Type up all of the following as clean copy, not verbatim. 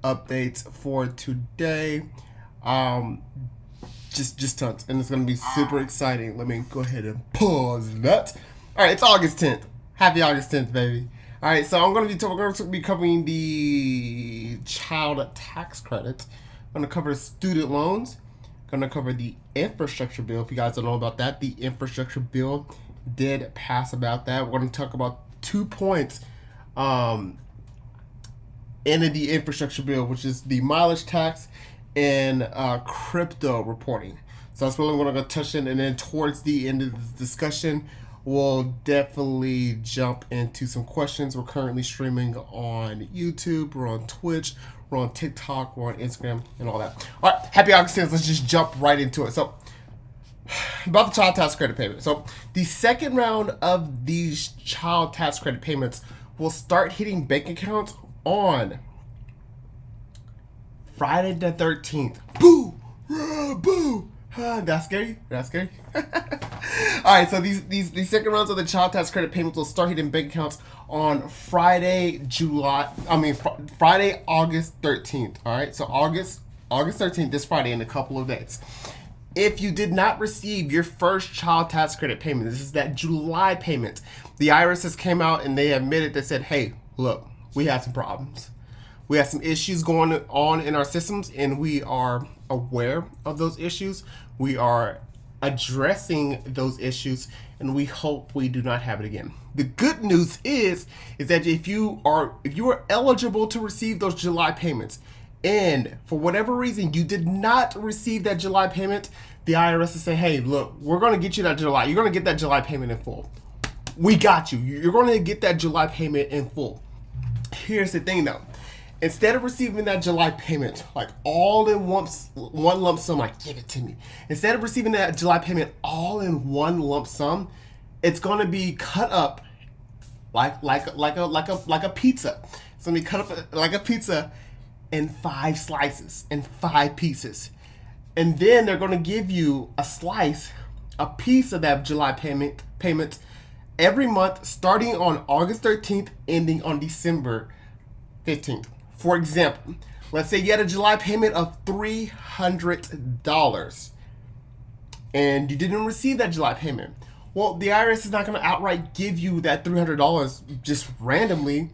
updates for today. Just tons, and it's gonna be super exciting. Let me go ahead and pause that. All right, it's August 10th. Happy August 10th, baby. All right, so we're going to be covering the child tax credit. I'm going to cover student loans. I'm going to cover the infrastructure bill. If you guys don't know about that, the infrastructure bill did pass about that. We're going to talk about 2 points in the infrastructure bill, which is the mileage tax and crypto reporting. So that's really what I'm going to touch on. And then towards the end of the discussion, we'll definitely jump into some questions. We're currently streaming on YouTube, we're on Twitch, we're on TikTok, we're on Instagram, and all that. All right, happy August 10th. Let's just jump right into it. So, about the child tax credit payment. So, the second round of these child tax credit payments will start hitting bank accounts on Friday the 13th. Boo! Boo! That's scary. That's scary. All right, so these second rounds of the child tax credit payments will start hitting bank accounts on Friday, August 13th. All right, so August 13th, this Friday, in a couple of days. If you did not receive your first child tax credit payment, this is that July payment, the IRS has came out and they admitted, they said, hey, look, we have some problems. We have some issues going on in our systems, and we are aware of those issues. We are addressing those issues, and we hope we do not have it again. The good news is that if you are eligible to receive those July payments, and for whatever reason you did not receive that July payment, the IRS is saying, hey, look, we're going to get you that July. You're going to get that July payment in full. We got you. You're going to get that July payment in full. Here's the thing, though. Instead of receiving that July payment, like all in one lump sum, like give it to me. Instead of receiving that July payment all in one lump sum, it's gonna be cut up like a pizza. It's gonna be cut up like a pizza in 5 slices, in 5 pieces, and then they're gonna give you a slice, a piece of that July payment every month, starting on August 13th, ending on December 15th. For example, let's say you had a July payment of $300 and you didn't receive that July payment. Well, the IRS is not going to outright give you that $300 just randomly.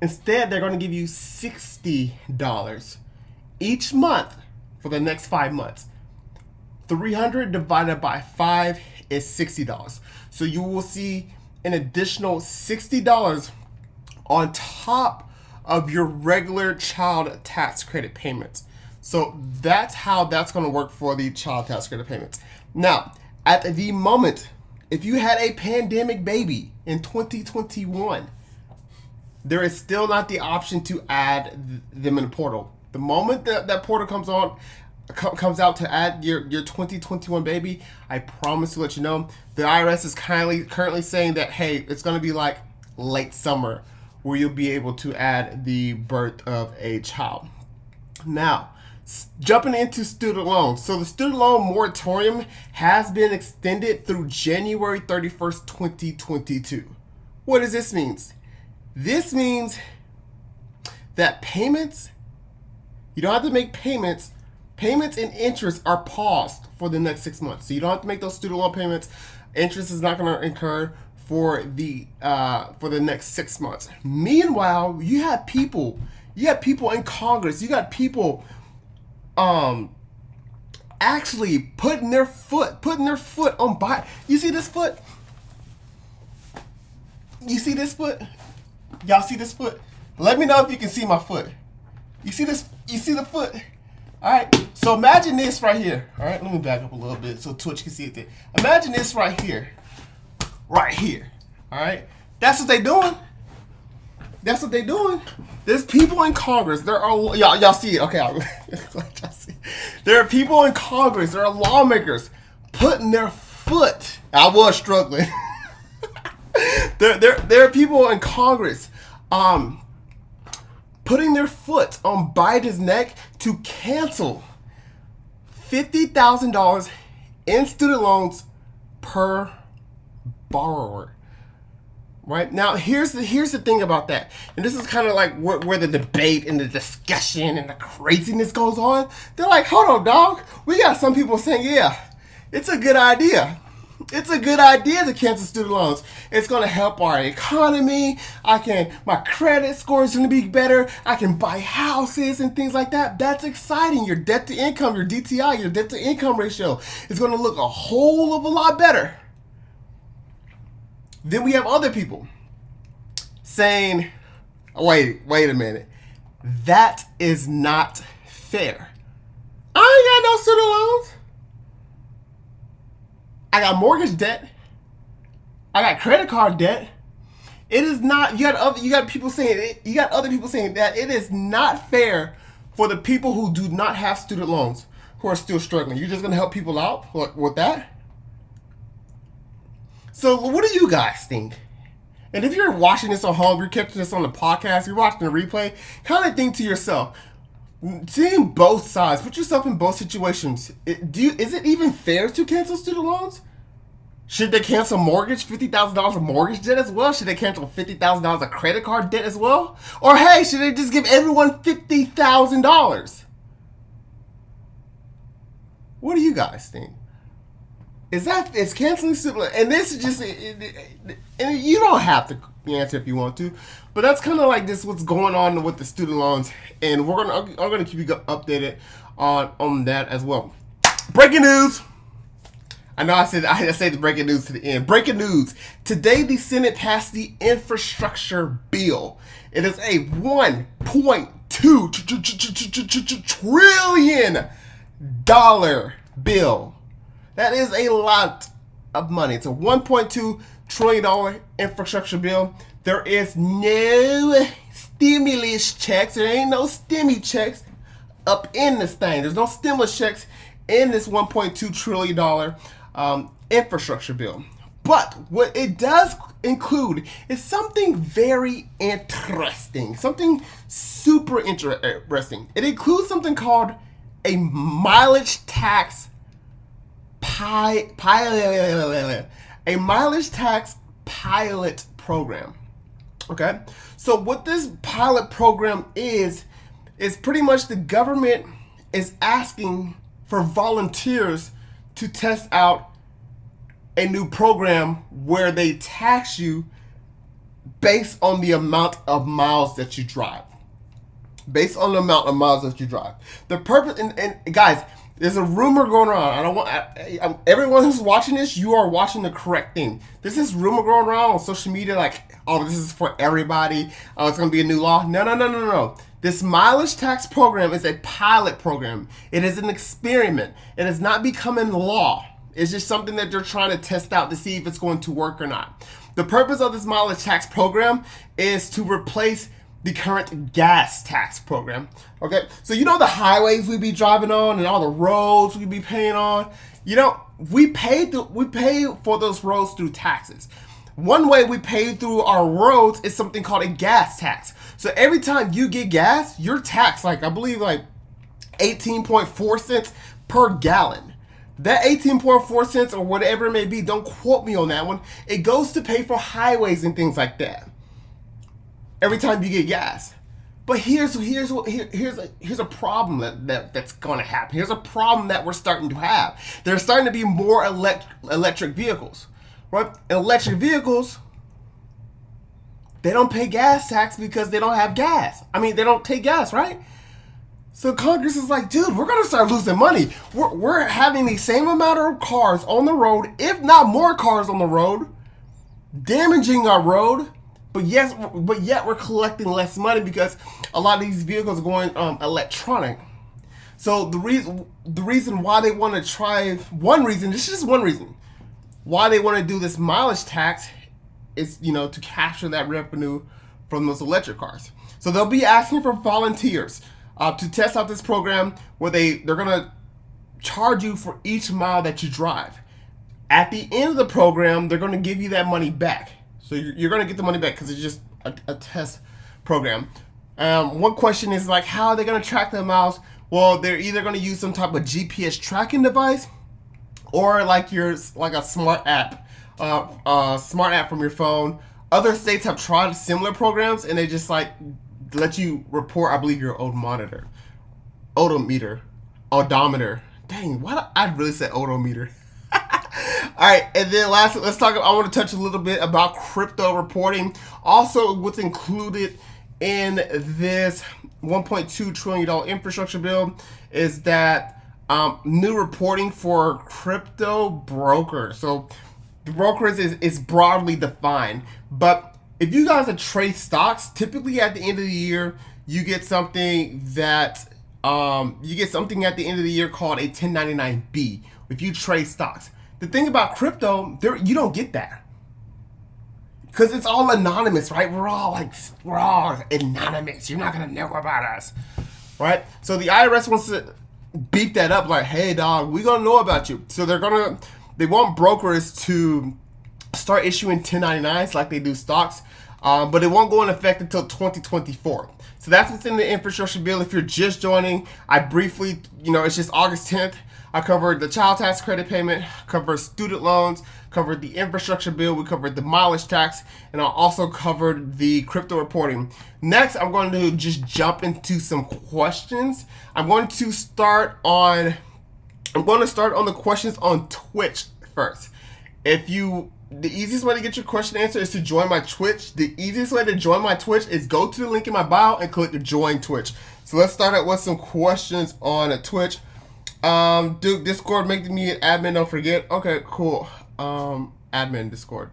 Instead, they're going to give you $60 each month for the next 5 months. 300 divided by 5 is $60. So you will see an additional $60 on top of your regular child tax credit payments. So that's how that's going to work for the child tax credit payments. Now, at the moment, if you had a pandemic baby in 2021, there is still not the option to add them in the portal. The moment that portal comes out to add your 2021 baby, I promise to let you know, the IRS is currently saying that, hey, it's going to be like late summer where you'll be able to add the birth of a child. Now, jumping into student loans. So the student loan moratorium has been extended through January 31st, 2022. What does this mean? This means that payments, you don't have to make payments. Payments and interest are paused for the next 6 months. So you don't have to make those student loan payments. Interest is not going to incur for the next 6 months. Meanwhile, you have people in Congress, you got people actually putting their foot on Biden. You see this foot? You see this foot? Y'all see this foot? Let me know if you can see my foot. You see this? You see the foot? All right. So imagine this right here. All right. Let me back up a little bit so Twitch can see it there. Imagine this right here. Right here. All right. That's what they doing. That's what they doing. There's people in Congress. There are y'all see it. Okay. Y'all see it. There are people in Congress. There are lawmakers putting their foot. I was struggling. There are people in Congress putting their foot on Biden's neck to cancel $50,000 in student loans per borrower. Right now, here's the thing about that, and this is kind of like where the debate and the discussion and the craziness goes on. They're like, hold on, dog. We got some people saying, yeah, it's a good idea. It's a good idea to cancel student loans. It's going to help our economy. My credit score is going to be better. I can buy houses and things like that. That's exciting. Your debt to income, your DTI, your debt to income ratio is going to look a whole of a lot better. Then we have other people saying, wait a minute. That is not fair. I ain't got no student loans. I got mortgage debt. I got credit card debt. It is not. You got other people saying that it is not fair for the people who do not have student loans, who are still struggling. You're just gonna help people out with that. So what do you guys think? And if you're watching this at home, you're catching this on the podcast, you're watching the replay, kind of think to yourself, seeing both sides, put yourself in both situations. Is it even fair to cancel student loans? Should they cancel $50,000 of mortgage debt as well? Should they cancel $50,000 of credit card debt as well? Or hey, should they just give everyone $50,000? What do you guys think? Is canceling student loans? And this is just, and you don't have to answer if you want to, but that's kind of like this, what's going on with the student loans, and I'm gonna keep you updated on that as well. Breaking news. I know I said the breaking news to the end. Breaking news. Today the Senate passed the infrastructure bill. It is a $1.2 trillion bill. That is a lot of money. It's a $1.2 trillion infrastructure bill. There is no stimulus checks. There ain't no stimmy checks up in this thing. There's no stimulus checks in this $1.2 trillion infrastructure bill. But what it does include is something very interesting. Something super interesting. It includes something called a mileage tax pilot program. Okay, so what this pilot program is pretty much the government is asking for volunteers to test out a new program where they tax you based on the amount of miles that you drive. Based on the amount of miles that you drive. The purpose, and guys, there's a rumor going around. Everyone who's watching this, you are watching the correct thing. There's this rumor going around on social media like, oh, this is for everybody. Oh, it's going to be a new law. No. This mileage tax program is a pilot program. It is an experiment. It is not becoming law. It's just something that they're trying to test out to see if it's going to work or not. The purpose of this mileage tax program is to replace the current gas tax program. Okay, so you know the highways we be driving on and all the roads we be paying on. You know, we pay for those roads through taxes. One way we pay through our roads is something called a gas tax. So every time you get gas, you're taxed I believe 18.4 cents per gallon. That 18.4 cents or whatever it may be, don't quote me on that one. It goes to pay for highways and things like that. Every time you get gas. But here's a problem that's going to happen. Here's a problem that we're starting to have. There's starting to be more electric vehicles, right? Electric vehicles, they don't pay gas tax because they don't have gas. I mean, they don't take gas, right? So Congress is like, dude, we're going to start losing money. We're having the same amount of cars on the road, if not more cars on the road, damaging our road. But yet we're collecting less money because a lot of these vehicles are going electronic. So the reason why they want to try, this is just one reason why they want to do this mileage tax is, to capture that revenue from those electric cars. So they'll be asking for volunteers to test out this program where they're going to charge you for each mile that you drive. At the end of the program, they're going to give you that money back. So you're going to get the money back because it's just a test program. One question is how are they going to track the miles? Well, they're either going to use some type of GPS tracking device or a smart app from your phone Other states have tried similar programs, and they just like let you report, I believe, your odometer. Dang, why I really said odometer. All right, and then lastly, let's talk. I want to touch a little bit about crypto reporting. Also, what's included in this $1.2 trillion infrastructure bill is that new reporting for crypto brokers. So, the brokers is broadly defined, but if you guys trade stocks, typically at the end of the year, you get something at the end of the year called a 1099B if you trade stocks. The thing about crypto, you don't get that because it's all anonymous, right? We're all anonymous. You're not gonna know about us, right? So the IRS wants to beef that up, like, hey, dog, we gonna know about you. So they want brokers to start issuing 1099s like they do stocks, but it won't go in effect until 2024. So that's what's in the infrastructure bill. If you're just joining, I briefly, it's just August 10th. I covered the child tax credit payment, covered student loans, covered the infrastructure bill, we covered the mileage tax, and I also covered the crypto reporting. Next, I'm going to just jump into some questions. I'm going to start on the questions on Twitch first. The easiest way to get your question answered is to join my Twitch. The easiest way to join my Twitch is go to the link in my bio and click the join Twitch. So let's start out with some questions on Twitch. Duke, Discord, make me an admin, don't forget. Okay, cool. Admin Discord.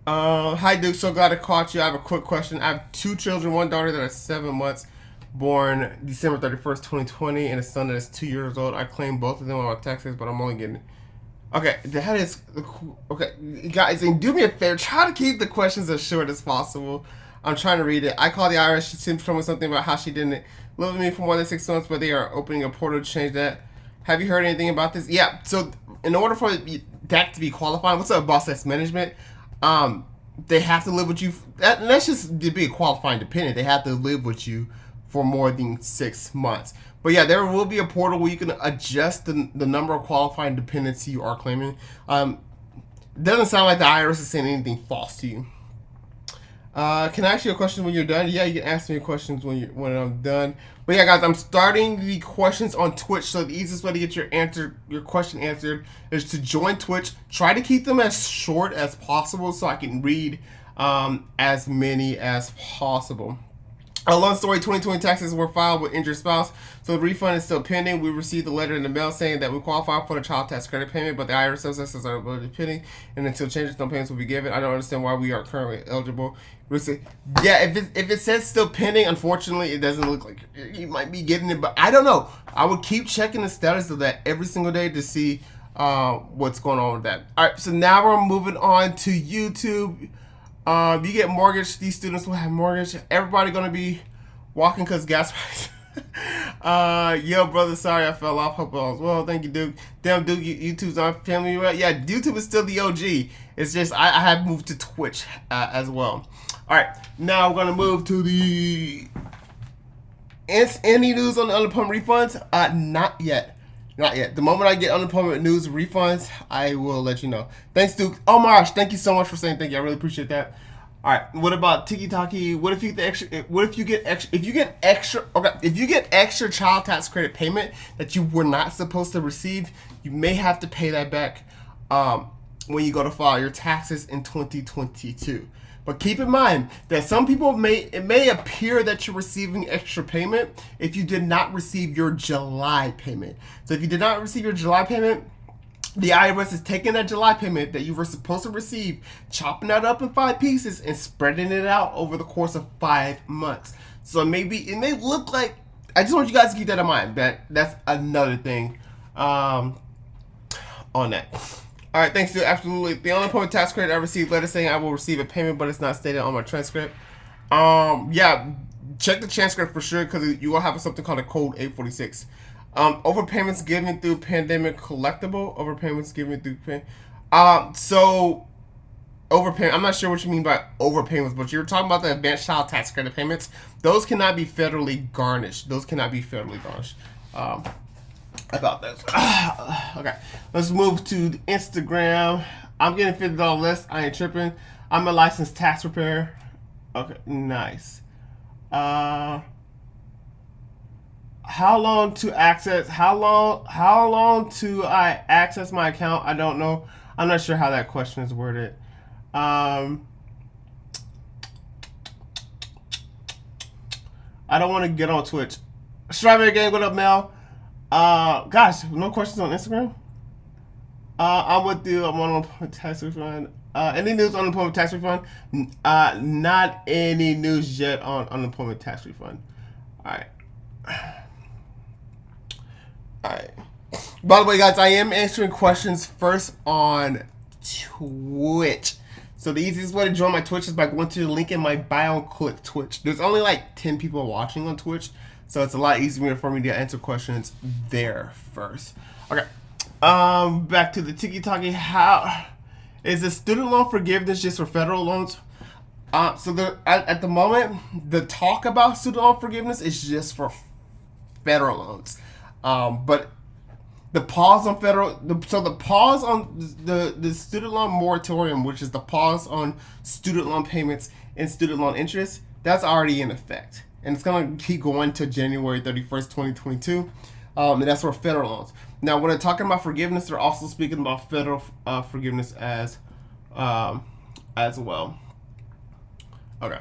Hi Duke, so glad I caught you. I have a quick question. I have 2 children, one daughter that is 7 months, born December 31st, 2020, and a son that is 2 years old. I claim both of them on my taxes, but I'm only getting... Okay, that is... Okay, guys, and do me a favor, try to keep the questions as short as possible. I'm trying to read it. I called the IRS. She seemed to tell me something about how she didn't live with me for more than 6 months, but they are opening a portal to change that. Have you heard anything about this? Yeah, so in order for that to be qualifying, what's up, boss that's management? They have to live with you. That's just to be a qualifying dependent. They have to live with you for more than 6 months. But yeah, there will be a portal where you can adjust the number of qualifying dependents you are claiming. Doesn't sound like the IRS is saying anything false to you. Can I ask you a question when you're done? Yeah, you can ask me questions when I'm done. But yeah, guys, I'm starting the questions on Twitch. So the easiest way to get your question answered is to join Twitch. Try to keep them as short as possible so I can read as many as possible. A long story, 2020 taxes were filed with injured spouse, so the refund is still pending. We received a letter in the mail saying that we qualify for the child tax credit payment, but the IRS assessors are pending, and until changes, no payments will be given. I don't understand why we are currently eligible. Yeah, if it says still pending, unfortunately, it doesn't look like you might be getting it, but I don't know. I would keep checking the status of that every single day to see what's going on with that. All right, so now we're moving on to YouTube. You get mortgage, these students will have mortgage. Everybody gonna be walking because gas price. Yo, brother, sorry I fell off. Hope all is well. Thank you, Duke. Damn, Duke, YouTube's on family. Yeah, YouTube is still the OG. It's just I have moved to Twitch as well. All right, now we're gonna move to the any news on the unemployment refunds. Not yet. Not yet. The moment I get unemployment news refunds, I will let you know. Thanks, Duke. Oh my gosh, thank you so much for saying thank you. I really appreciate that. All right. What about Tiki Taki? What if you get extra? What if you get extra? If you get extra, okay. If you get extra child tax credit payment that you were not supposed to receive, you may have to pay that back when you go to file your taxes in 2022. But keep in mind that some people it may appear that you're receiving extra payment if you did not receive your July payment. So if you did not receive your July payment, the IRS is taking that July payment that you were supposed to receive, chopping that up in 5 pieces and spreading it out over the course of 5 months. So it may look like, I just want you guys to keep that in mind. That's another thing on that. All right, thanks, dude. Absolutely. The unemployment tax credit I received, letter saying I will receive a payment, but it's not stated on my transcript. Yeah, check the transcript for sure because you will have something called a code 846. Overpayments given through pandemic collectible. Overpayments given through so overpayment. I'm not sure what you mean by overpayments, but you're talking about the advanced child tax credit payments. Those cannot be federally garnished. About this. Okay, let's move to Instagram. I'm getting $50 less. I ain't tripping. I'm a licensed tax preparer. Okay, nice. How long to access? How long to I access my account? I don't know. I'm not sure how that question is worded. I don't want to get on Twitch. Strawberry Gang, what up, Mel? Gosh, no questions on Instagram? I'm with you. I'm on tax refund. Any news on unemployment tax refund? Not any news yet on unemployment tax refund. Alright. Alright. By the way, guys, I am answering questions first on Twitch. So the easiest way to join my Twitch is by going to the link in my bio and click Twitch. There's only like 10 people watching on Twitch, so it's a lot easier for me to answer questions there first. Okay. Back to the tiki-taki. How is the student loan forgiveness just for federal loans? So at the moment, the talk about student loan forgiveness is just for federal loans. But the pause on the pause on the student loan moratorium, which is the pause on student loan payments and student loan interest, that's already in effect, and it's gonna keep going to January 31st, 2022, and that's for federal loans. Now, when they're talking about forgiveness, they're also speaking about federal forgiveness as well. Okay.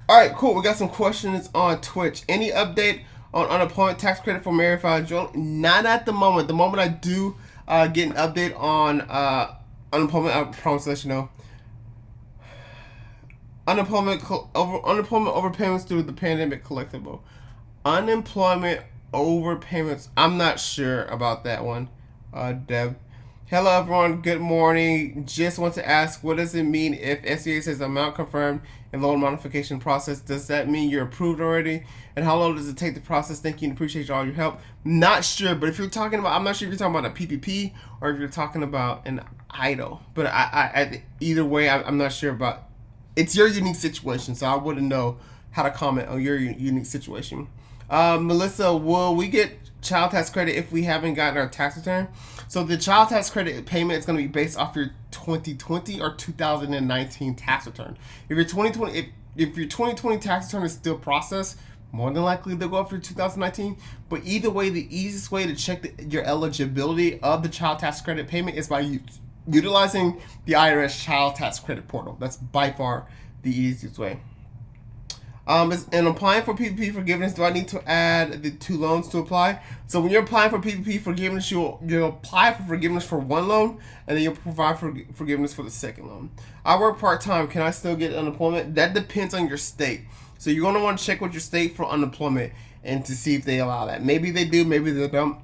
All right, cool. We got some questions on Twitch. Any update on unemployment tax credit for married filing joint? Not at the moment. The moment I do get an update on unemployment, I promise to let you know. Unemployment overpayments through the pandemic collectible. Unemployment overpayments. I'm not sure about that one, Deb. Hello, everyone. Good morning. Just want to ask, what does it mean if SBA says amount confirmed in loan modification process? Does that mean you're approved already? And how long does it take the process? Thank you and appreciate all your help. Not sure, but if you're talking about, I'm not sure if you're talking about a PPP or if you're talking about an idle. But I either way, I'm not sure about. It's your unique situation, so I wouldn't know how to comment on your unique situation. Melissa, will we get child tax credit if we haven't gotten our tax return? So the child tax credit payment is going to be based off your 2020 or 2019 tax return. If your 2020 if your 2020 tax return is still processed, more than likely they'll go up for 2019. But either way, the easiest way to check your eligibility of the child tax credit payment is by utilizing the IRS child tax credit portal. That's by far the easiest way. And applying for PPP forgiveness, do I need to add the 2 loans to apply? So when you're applying for PPP forgiveness, you'll apply for forgiveness for 1 loan, and then you'll provide for forgiveness for the second loan. I work part-time. Can I still get unemployment? That depends on your state. So you're going to want to check with your state for unemployment and to see if they allow that. Maybe they do, maybe they don't.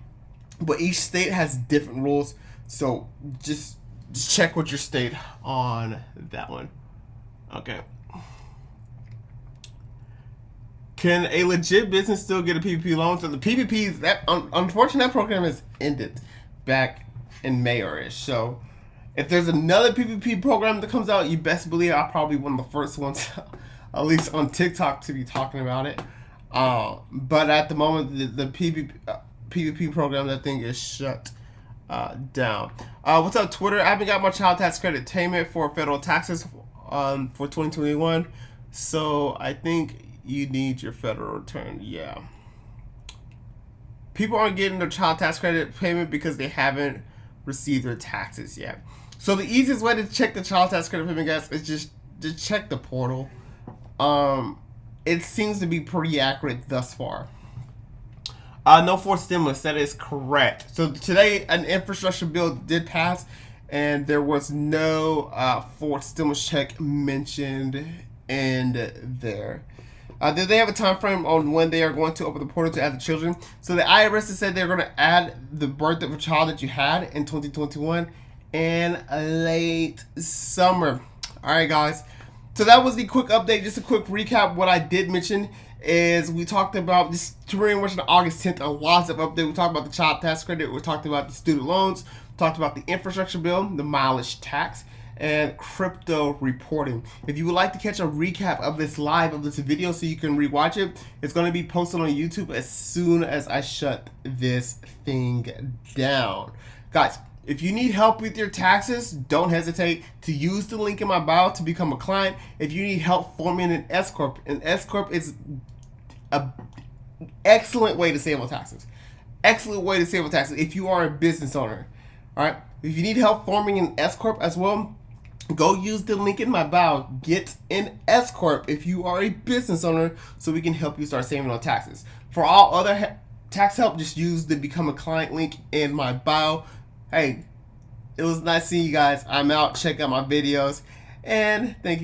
But each state has different rules. So just check with your state on that one. Okay. Can a legit business still get a PPP loan? So the PPP, unfortunately, that program has ended back in May-ish. So if there's another PPP program that comes out, you best believe I'll probably be one of the first ones, at least on TikTok, to be talking about it. But at the moment, the PPP program, that thing is shut down. What's up, Twitter? I haven't got my child tax credit payment for federal taxes for 2021. So I think you need your federal return. Yeah. People aren't getting their child tax credit payment because they haven't received their taxes yet. So the easiest way to check the child tax credit payment, guys, is just to check the portal. It seems to be pretty accurate thus far. No fourth stimulus. That is correct. So today, an infrastructure bill did pass, and there was no fourth stimulus check mentioned in there. Did they have a time frame on when they are going to open the portal to add the children? So the IRS has said they're going to add the birth of a child that you had in 2021 in late summer. All right, guys. So that was the quick update. Just a quick recap. What I did mention is we talked about this pretty much on August 10th. A lots of update. We talked about the child tax credit. We talked about the student loans. We talked about the infrastructure bill, the mileage tax, and crypto reporting. If you would like to catch a recap of this video so you can rewatch it, it's going to be posted on YouTube as soon as I shut this thing down. Guys, If you need help with your taxes, don't hesitate to use the link in my bio to become a client. If you need help forming an S corp is a excellent way to save on taxes. Excellent way to save on taxes if you are a business owner. All right. If you need help forming an S corp as well, go use the link in my bio. Get an S corp if you are a business owner, so we can help you start saving on taxes. For all other tax help, just use the become a client link in my bio. Hey, it was nice seeing you guys. I'm out. Check out my videos, and thank you.